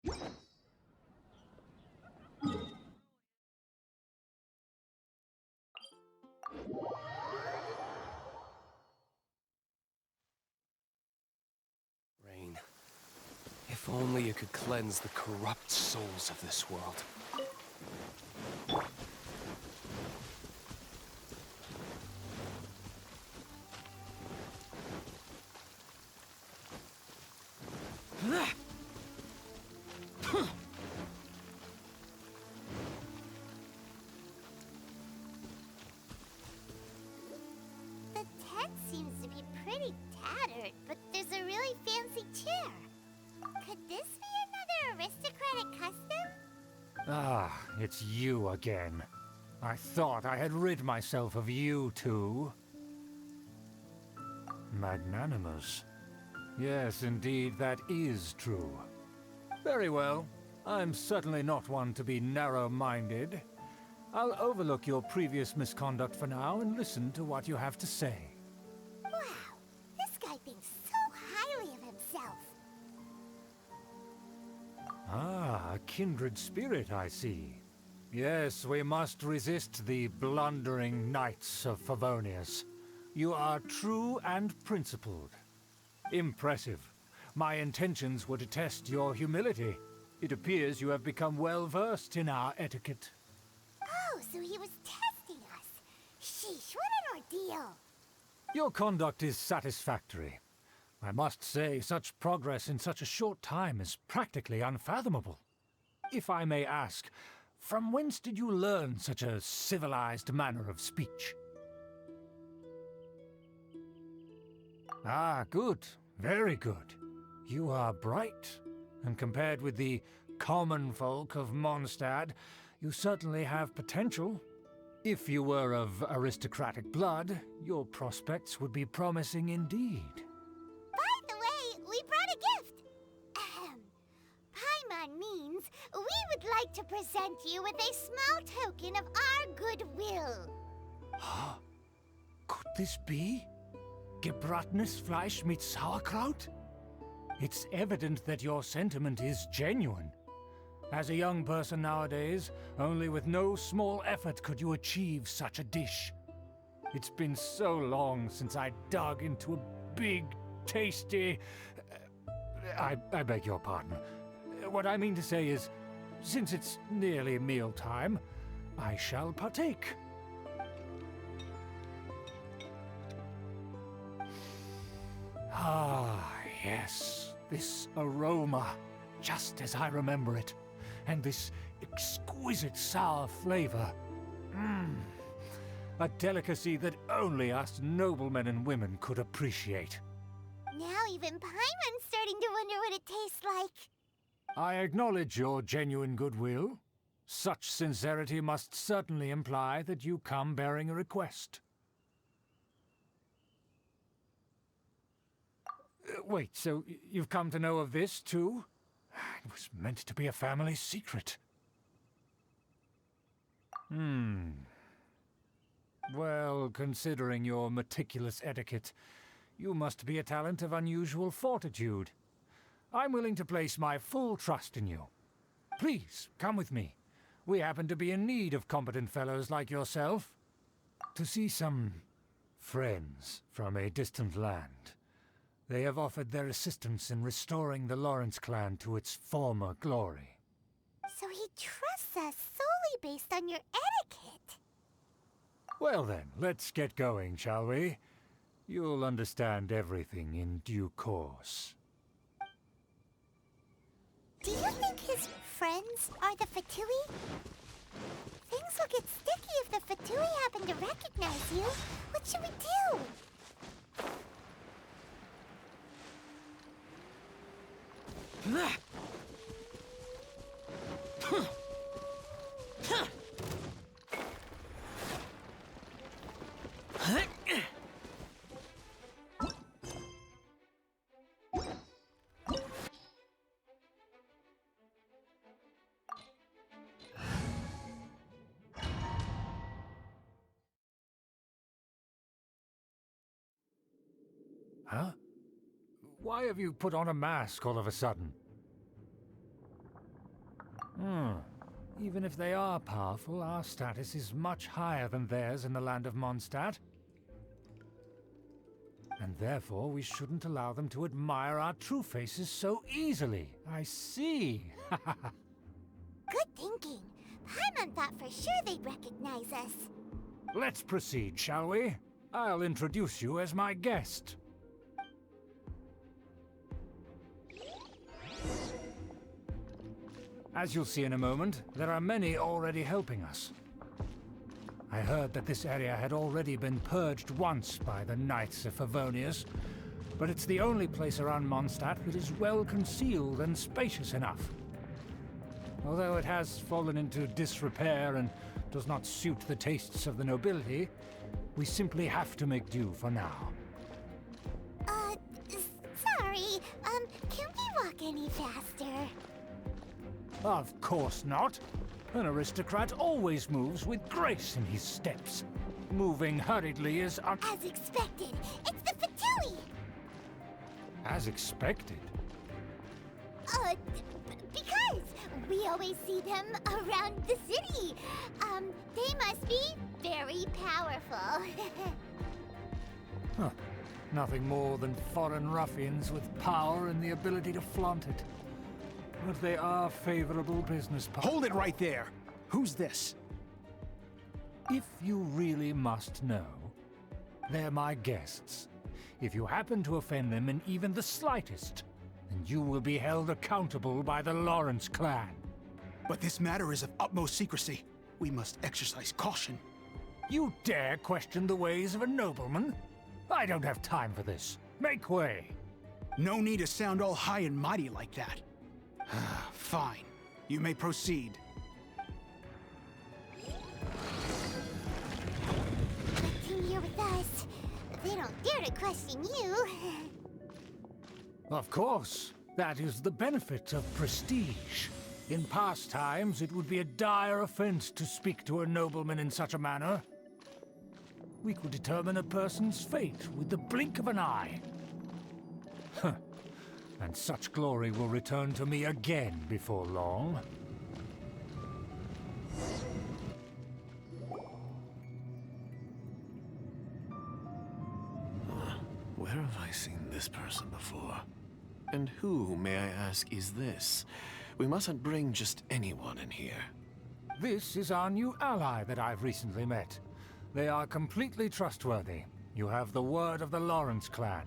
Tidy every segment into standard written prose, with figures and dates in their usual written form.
Rain. If only you could cleanse the corrupt souls of this world. The tent seems to be pretty tattered, but there's a really fancy chair. Could this be another aristocratic custom? Ah, it's you again. I thought I had rid myself of you two. Magnanimous. Yes, indeed, that is true. Very well. I'm certainly not one to be narrow-minded. I'll overlook your previous misconduct for now and listen to what you have to say. Wow, this guy thinks so highly of himself. Ah, a kindred spirit, I see. Yes, we must resist the blundering knights of Favonius. You are true and principled. Impressive. My intentions were to test your humility. It appears you have become well-versed in our etiquette. Oh, so he was testing us. Sheesh, what an ordeal. Your conduct is satisfactory. I must say, such progress in such a short time is practically unfathomable. If I may ask, from whence did you learn such a civilized manner of speech? Ah, good. Very good. You are bright, and compared with the common folk of Mondstadt, you certainly have potential. If you were of aristocratic blood, your prospects would be promising indeed. By the way, we brought a gift. Ahem. Paimon means we would like to present you with a small token of our goodwill. Huh? Could this be? Gebratenes Fleisch mit Sauerkraut? It's evident that your sentiment is genuine. As a young person nowadays, only with no small effort could you achieve such a dish. It's been so long since I dug into a big, tasty... I beg your pardon. What I mean to say is, since it's nearly mealtime, I shall partake. Ah, yes, this aroma, just as I remember it, and this exquisite sour flavor. A delicacy that only us noblemen and women could appreciate. Now even Paimon's starting to wonder what it tastes like. I acknowledge your genuine goodwill. Such sincerity must certainly imply that you come bearing a request. Wait, so you've come to know of this, too? It was meant to be a family secret. Well, considering your meticulous etiquette, you must be a talent of unusual fortitude. I'm willing to place my full trust in you. Please, come with me. We happen to be in need of competent fellows like yourself. To see some friends from a distant land. They have offered their assistance in restoring the Lawrence clan to its former glory. So he trusts us solely based on your etiquette. Well then, let's get going, shall we? You'll understand everything in due course. Do you think his friends are the Fatui? Things will get sticky if the Fatui happen to recognize you. What should we do? Huh? Why have you put on a mask all of a sudden? Even if they are powerful, our status is much higher than theirs in the land of Mondstadt. And therefore, we shouldn't allow them to admire our true faces so easily. I see. Good thinking. Paimon thought for sure they'd recognize us. Let's proceed, shall we? I'll introduce you as my guest. As you'll see in a moment, there are many already helping us. I heard that this area had already been purged once by the Knights of Favonius, but it's the only place around Mondstadt that is well concealed and spacious enough. Although it has fallen into disrepair and does not suit the tastes of the nobility, we simply have to make do for now. Sorry, can we walk any faster? Of course not. An aristocrat always moves with grace in his steps. Moving hurriedly is As expected, it's the Fatui! as expected. Because we always see them around the city. They must be very powerful. Huh. Nothing more than foreign ruffians with power and the ability to flaunt it. But they are favorable business partners. Hold it right there! Who's this? If you really must know, they're my guests. If you happen to offend them in even the slightest, then you will be held accountable by the Lawrence clan. But this matter is of utmost secrecy. We must exercise caution. You dare question the ways of a nobleman? I don't have time for this. Make way. No need to sound all high and mighty like that. Fine. You may proceed. Come here with us. They don't dare to question you. Of course. That is the benefit of prestige. In past times, it would be a dire offense to speak to a nobleman in such a manner. We could determine a person's fate with the blink of an eye. Huh. And such glory will return to me again before long. Where have I seen this person before? And who, may I ask, is this? We mustn't bring just anyone in here. This is our new ally that I've recently met. They are completely trustworthy. You have the word of the Lawrence clan.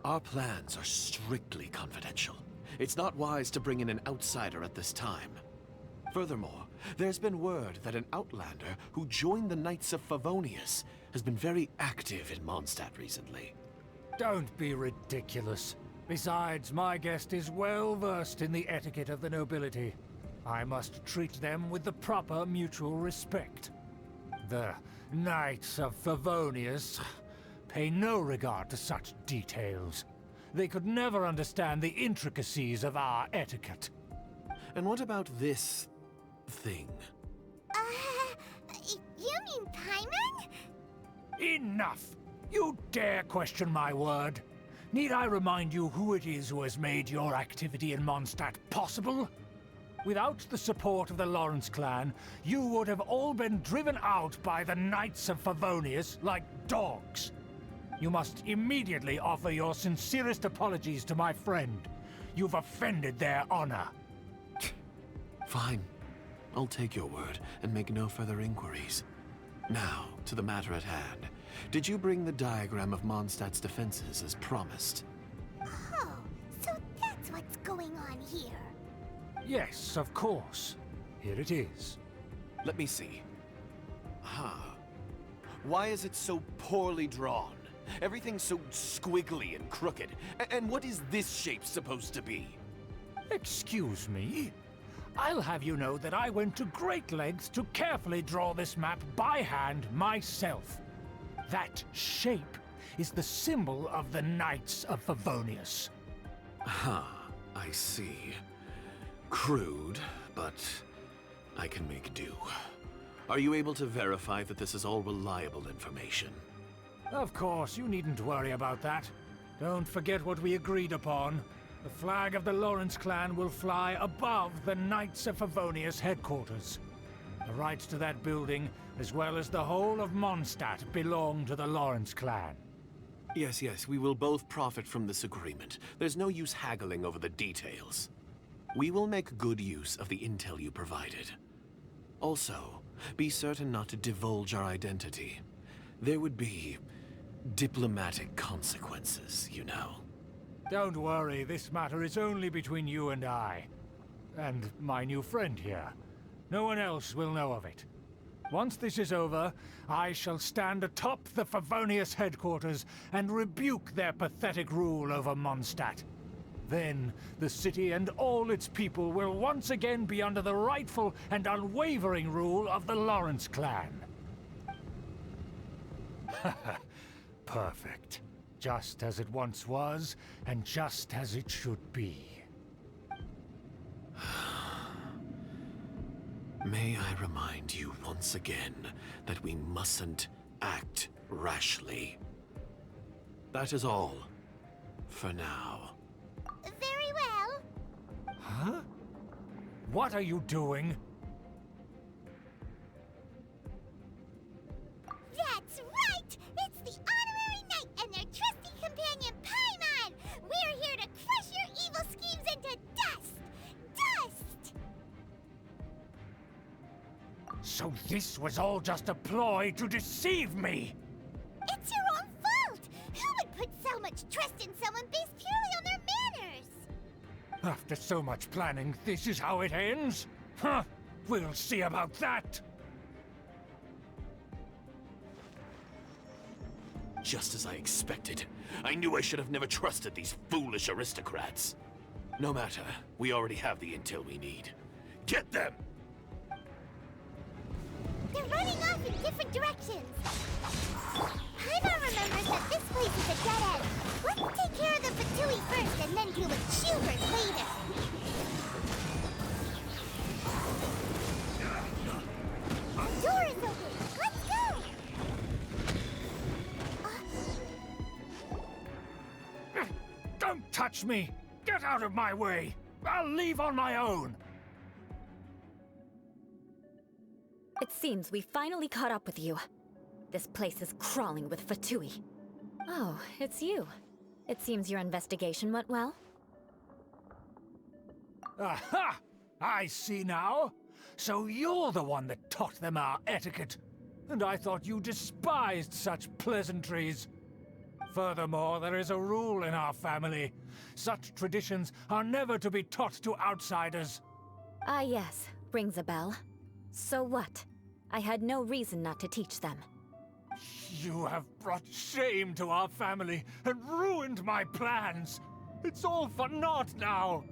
Our plans are strictly confidential. It's not wise to bring in an outsider at this time. Furthermore, there's been word that an outlander who joined the Knights of Favonius has been very active in Mondstadt recently. Don't be ridiculous. Besides, my guest is well versed in the etiquette of the nobility. I must treat them with the proper mutual respect. The Knights of Favonius pay no regard to such details. They could never understand the intricacies of our etiquette. And what about this thing? You mean Paimon? Enough! You dare question my word? Need I remind you who it is who has made your activity in Mondstadt possible? Without the support of the Lawrence clan, you would have all been driven out by the Knights of Favonius like dogs. You must immediately offer your sincerest apologies to my friend. You've offended their honor. Fine. I'll take your word and make no further inquiries. Now, to the matter at hand. Did you bring the diagram of Mondstadt's defenses as promised? Oh, so that's what's going on here. Yes, of course. Here it is. Let me see. Why is it so poorly drawn? Everything's so squiggly and crooked. And what is this shape supposed to be? Excuse me? I'll have you know that I went to great lengths to carefully draw this map by hand myself. That shape is the symbol of the Knights of Favonius. I see. Crude, but I can make do. Are you able to verify that this is all reliable information? Of course, you needn't worry about that. Don't forget what we agreed upon. The flag of the Lawrence clan will fly above the Knights of Favonius headquarters. The rights to that building, as well as the whole of Mondstadt, belong to the Lawrence clan. Yes, we will both profit from this agreement. There's no use haggling over the details. We will make good use of the intel you provided. Also, be certain not to divulge our identity. There would be diplomatic consequences, you know. Don't worry, this matter is only between you and I. And my new friend here. No one else will know of it. Once this is over, I shall stand atop the Favonius headquarters and rebuke their pathetic rule over Mondstadt. Then, the city and all its people will once again be under the rightful and unwavering rule of the Lawrence clan. Perfect. Just as it once was, and just as it should be. May I remind you once again that we mustn't act rashly. That is all, for now. Very well. Huh? What are you doing? That's right! It's the Honorary Knight and their trusty companion, Paimon! We're here to crush your evil schemes into dust! Dust! So this was all just a ploy to deceive me! It's your own fault! Who would put so much trust in someone based purely on their manners? After so much planning, this is how it ends? Huh? We'll see about that! Just as I expected. I knew I should have never trusted these foolish aristocrats. No matter, we already have the intel we need. Get them! They're running off in different directions. Paimon remembers that this place is a dead end. Let's take care of the Fatui first and then deal with Schubert later. The door is open. Let's go! Don't touch me! Get out of my way! I'll leave on my own! It seems we finally caught up with you. This place is crawling with Fatui. Oh, it's you. It seems your investigation went well. Aha! I see now! So you're the one that taught them our etiquette. And I thought you despised such pleasantries. Furthermore, there is a rule in our family. Such traditions are never to be taught to outsiders. Ah yes, rings a bell. So what? I had no reason not to teach them. You have brought shame to our family and ruined my plans. It's all for naught now.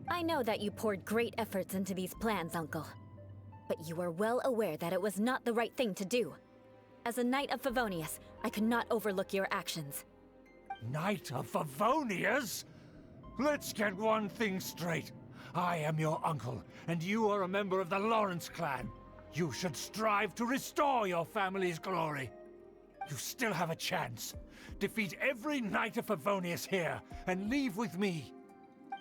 I know that you poured great efforts into these plans, Uncle. But you were well aware that it was not the right thing to do. As a Knight of Favonius, I could not overlook your actions. Knight of Favonius? Let's get one thing straight. I am your uncle, and you are a member of the Lawrence clan. You should strive to restore your family's glory. You still have a chance. Defeat every Knight of Favonius here, and leave with me.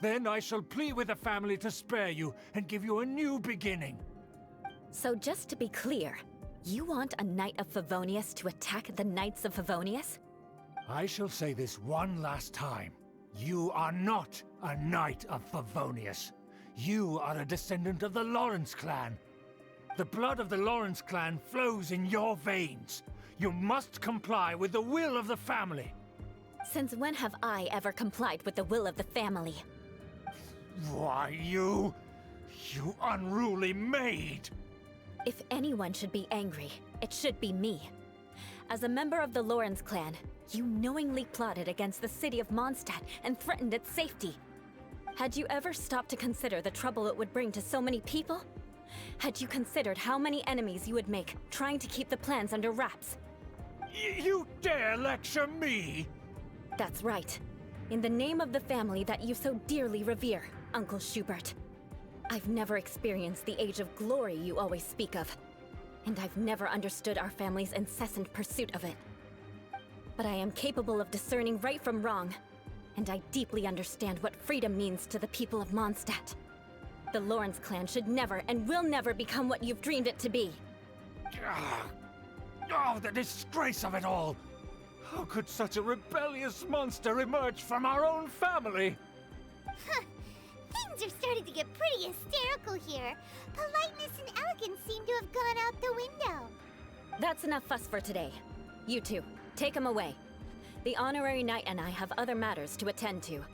Then I shall plead with the family to spare you and give you a new beginning. So just to be clear, you want a Knight of Favonius to attack the Knights of Favonius? I shall say this one last time. You are not a Knight of Favonius. You are a descendant of the Lawrence clan. The blood of the Lawrence clan flows in your veins. You must comply with the will of the family. Since when have I ever complied with the will of the family? Why, you unruly maid! If anyone should be angry, it should be me. As a member of the Lawrence clan, you knowingly plotted against the city of Mondstadt and threatened its safety. Had you ever stopped to consider the trouble it would bring to so many people? Had you considered how many enemies you would make trying to keep the plans under wraps? You dare lecture me? That's right. In the name of the family that you so dearly revere, Uncle Schubert. I've never experienced the age of glory you always speak of, and I've never understood our family's incessant pursuit of it. But I am capable of discerning right from wrong, And I deeply understand what freedom means to the people of Mondstadt. The Lawrence clan should never and will never become what you've dreamed it to be. Oh, the disgrace of it all! How could such a rebellious monster emerge from our own family? Things are starting to get pretty hysterical here. Politeness and elegance seem to have gone out the window. That's enough fuss for today. You two, take him away. The honorary knight and I have other matters to attend to.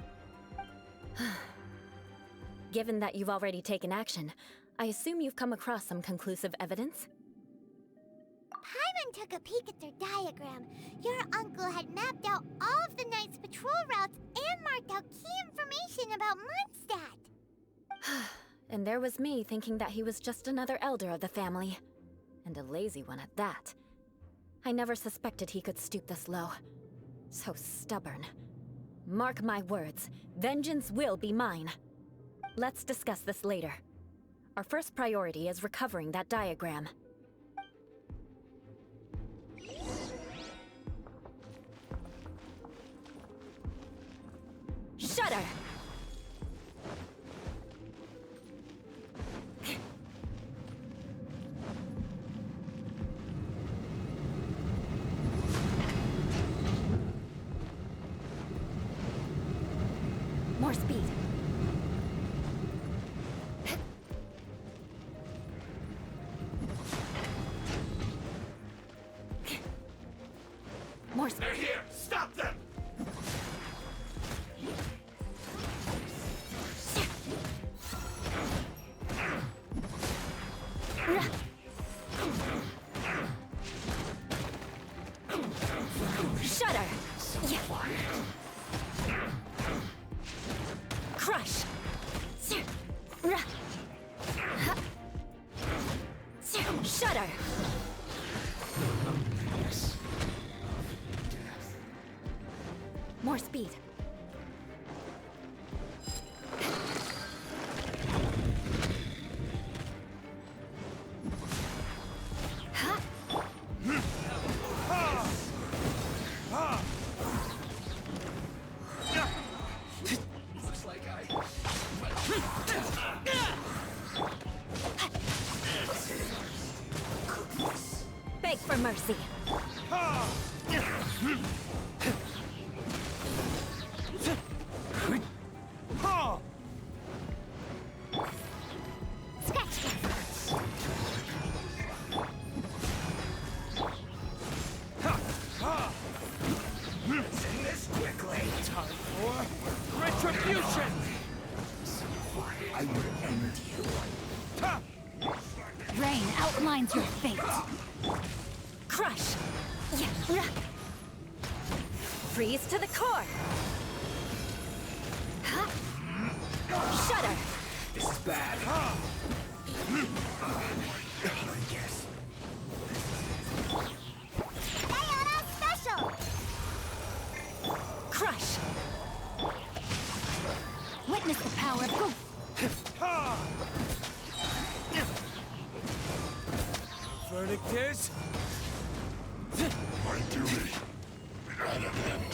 Given that you've already taken action, I assume you've come across some conclusive evidence? Paimon took a peek at their diagram. Your uncle had mapped out all of the knight's patrol routes and marked out key information about Mondstadt. And there was me thinking that he was just another elder of the family. And a lazy one at that. I never suspected he could stoop this low. So stubborn. Mark my words, vengeance will be mine. Let's discuss this later. Our first priority is recovering that diagram. Shudder! More speed. More speed. They're here! Stop them! Shudder! Crush! Shudder! More speed. Beg for mercy. Scratch that. In this quickly! Time for retribution! I will end you. Rain outlines your fate. Crush! Freeze to the core! Shudder! This is bad. Yes. Ayana Special! Crush! Witness the power of Goof. Verdict is... My duty at an end.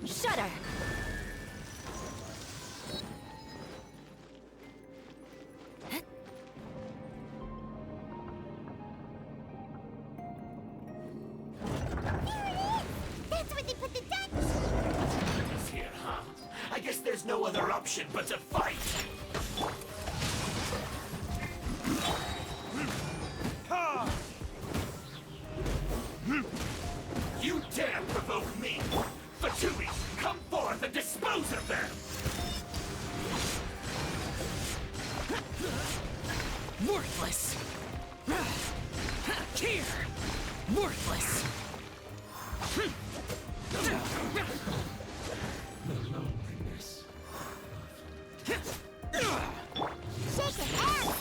Shudder! That's where they put the He's here, huh? I guess there's no other option but to fight! You dare provoke me! Fatui, come forth and dispose of them! Worthless! Here! Worthless! Shake it out!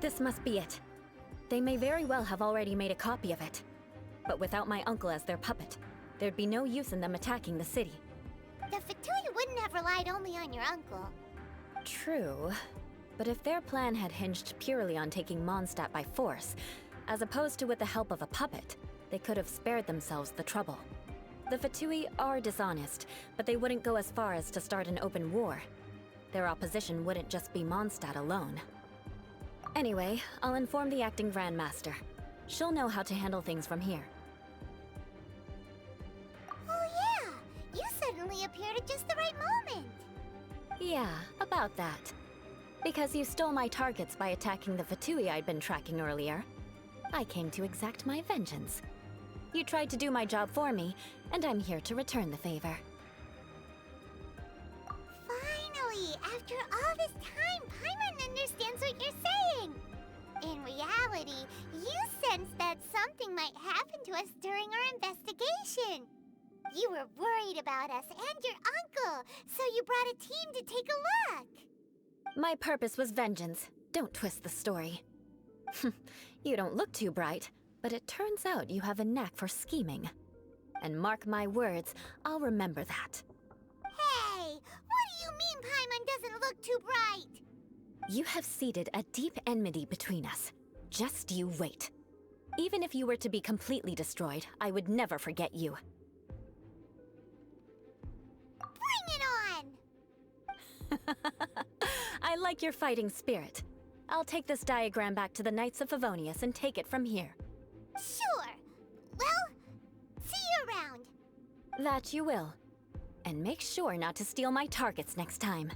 This must be it. They may very well have already made a copy of it. But without my uncle as their puppet, There'd be no use in them attacking the city. The Fatui wouldn't have relied only on your uncle. True. But if their plan had hinged purely on taking Mondstadt by force, as opposed to with the help of a puppet, they could have spared themselves the trouble. The Fatui are dishonest, but they wouldn't go as far as to start an open war. Their opposition wouldn't just be Mondstadt alone. Anyway, I'll inform the acting Grandmaster. She'll know how to handle things from here. Oh yeah! You suddenly appeared at just the right moment! Yeah, about that. Because you stole my targets by attacking the Fatui I'd been tracking earlier, I came to exact my vengeance. You tried to do my job for me, and I'm here to return the favor. Finally! After all this time, Paimon understands what you're saying! In reality, you sensed that something might happen to us during our investigation. You were worried about us and your uncle, so you brought a team to take a look. My purpose was vengeance. Don't twist the story. You don't look too bright, but it turns out you have a knack for scheming. And mark my words, I'll remember that. Hey! What do you mean Paimon doesn't look too bright? You have seeded a deep enmity between us. Just you wait. Even if you were to be completely destroyed, I would never forget you. Bring it on! I like your fighting spirit. I'll take this diagram back to the Knights of Favonius and take it from here. Sure. Well, see you around. That you will. And make sure not to steal my targets next time.